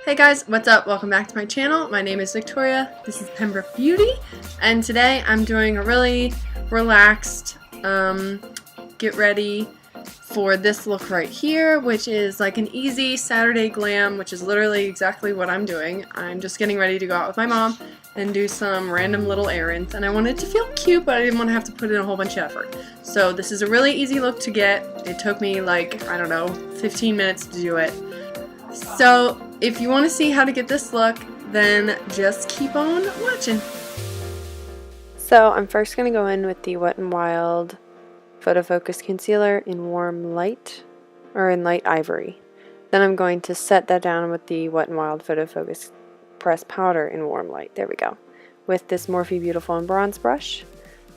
Hey guys, what's up? Welcome back to my channel. My name is Victoria. This is Pembroke Beauty, and today I'm doing a really relaxed get ready for this look right here, which is like an easy Saturday glam, which is literally exactly what I'm doing. I'm just getting ready to go out with my mom and do some random little errands, and I wanted to feel cute, but I didn't want to have to put in a whole bunch of effort. So this is a really easy look to get. It took me like, I don't know, 15 minutes to do it. So if you want to see how to get this look, then just keep on watching. So I'm first going to go in with the Wet n Wild Photo Focus Concealer in Warm Light, or in Light Ivory. Then I'm going to set that down with the Wet n Wild Photo Focus Press Powder in Warm Light. There we go. With this Morphe Beautiful and Bronze brush.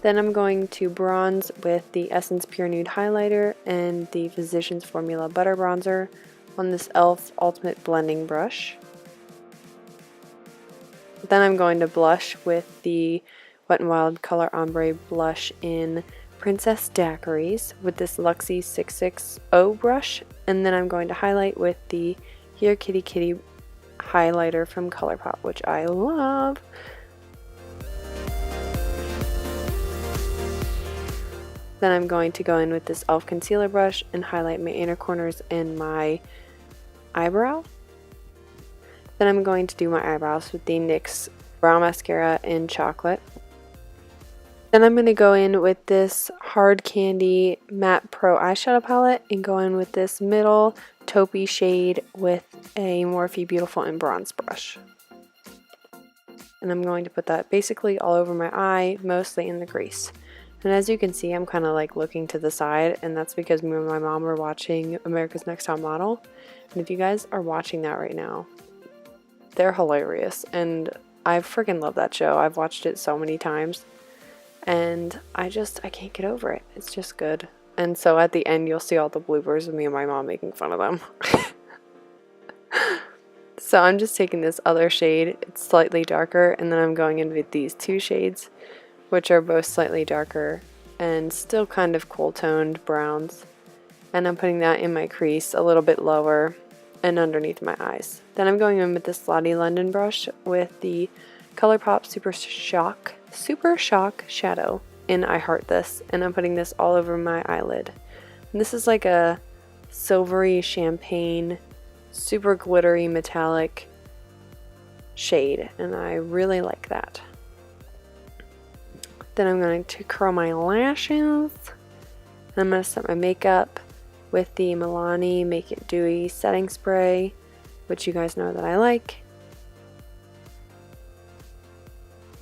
Then I'm going to bronze with the Essence Pure Nude Highlighter and the Physicians Formula Butter Bronzer on this e.l.f. Ultimate Blending Brush. Then I'm going to blush with the Wet n Wild Color Ombre Blush in Princess Daiquiris with this Luxie 660 brush. And then I'm going to highlight with the Here Kitty Kitty highlighter from ColourPop, which I love. Then I'm going to go in with this e.l.f. concealer brush and highlight my inner corners and my eyebrow. Then I'm going to do my eyebrows with the NYX Brow Mascara in Chocolate. Then I'm going to go in with this Hard Candy Matte Pro Eyeshadow Palette and go in with this middle taupey shade with a Morphe Beautiful and Bronze brush. And I'm going to put that basically all over my eye, mostly in the crease. And as you can see, I'm kind of like looking to the side, and that's because me and my mom were watching America's Next Top Model. And if you guys are watching that right now, they're hilarious, and I freaking love that show. I've watched it so many times, and I can't get over it. It's just good. And so at the end, you'll see all the bloopers of me and my mom making fun of them. So I'm just taking this other shade. It's slightly darker, and then I'm going in with these two shades, which are both slightly darker and still kind of cool toned browns. And I'm putting that in my crease a little bit lower and underneath my eyes. Then I'm going in with this Lottie London brush with the ColourPop Super Shock Shadow in I Heart This, and I'm putting this all over my eyelid. And this is like a silvery champagne, super glittery metallic shade, and I really like that. Then I'm going to curl my lashes. I'm going to set my makeup with the Milani Make It Dewy setting spray, which you guys know that I like.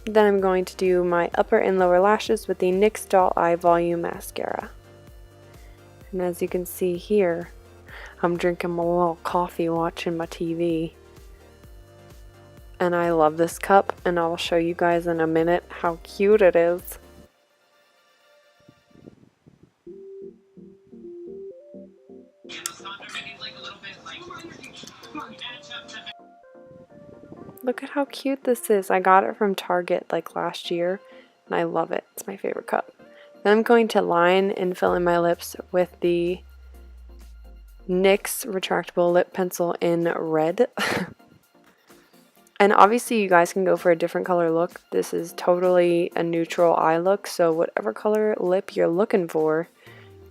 Then I'm going to do my upper and lower lashes with the NYX Doll Eye Volume Mascara. And as you can see here, I'm drinking my little coffee watching my TV. And I love this cup, and I'll show you guys in a minute how cute it is. Look at how cute this is. I got it from Target like last year, and I love it. It's my favorite cup. Then I'm going to line and fill in my lips with the NYX Retractable Lip Pencil in Red. And obviously you guys can go for a different color look. This is totally a neutral eye look, so whatever color lip you're looking for,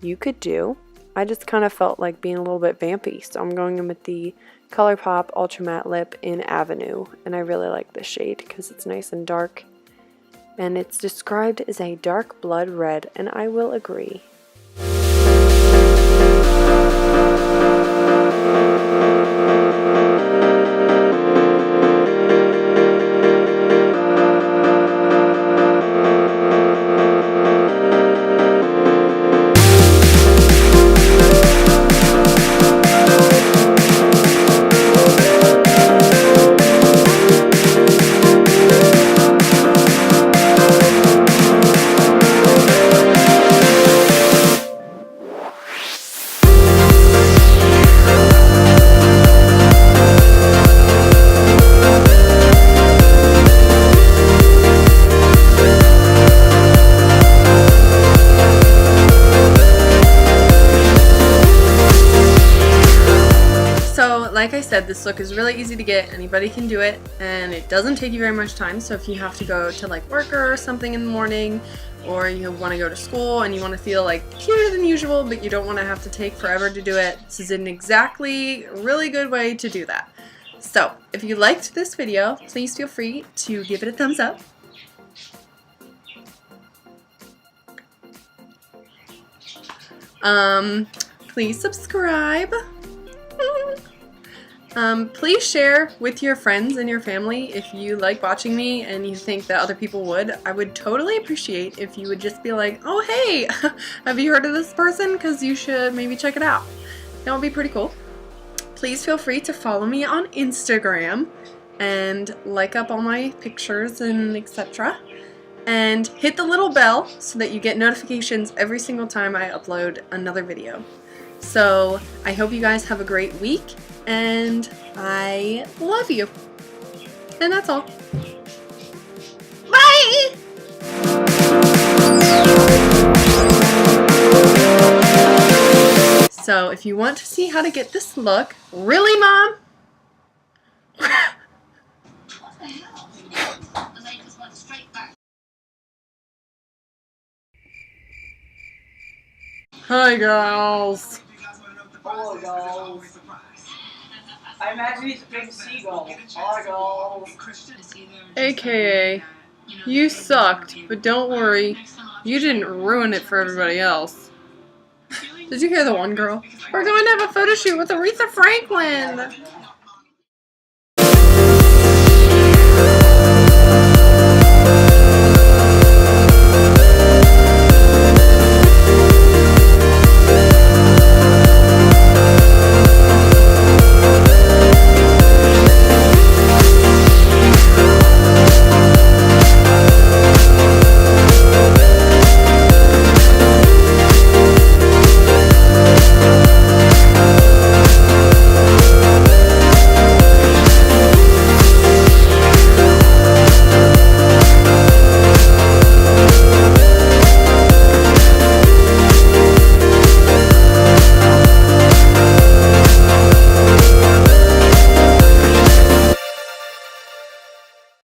you could do. I just kind of felt like being a little bit vampy, so I'm going in with the ColourPop Ultra Matte Lip in Avenue, and I really like this shade because it's nice and dark, and it's described as a dark blood red, and I will agree. said, this look is really easy to get. Anybody can do it, and it doesn't take you very much time. So if you have to go to like work or something in the morning, or you want to go to school and you want to feel like cuter than usual, but you don't want to have to take forever to do it, this is an exactly really good way to do that. So if you liked this video, please feel free to give it a thumbs up. Please subscribe. Please share with your friends and your family if you like watching me and you think that other people would. I would totally appreciate if you would just be like, oh hey, have you heard of this person? Because you should maybe check it out. That would be pretty cool. Please feel free to follow me on Instagram and like up all my pictures and etc. And hit the little bell so that you get notifications every single time I upload another video. So I hope you guys have a great week, and I love you. And that's all. Bye! So if you want to see how to get this look, really, Mom? What the hell? The lady just went straight back. Hi, girls. Hello, dolls. I imagine he's a big seagull. Hello, dolls. AKA, you sucked, but don't worry, you didn't ruin it for everybody else. Did you hear the one girl? We're going to have a photo shoot with Aretha Franklin!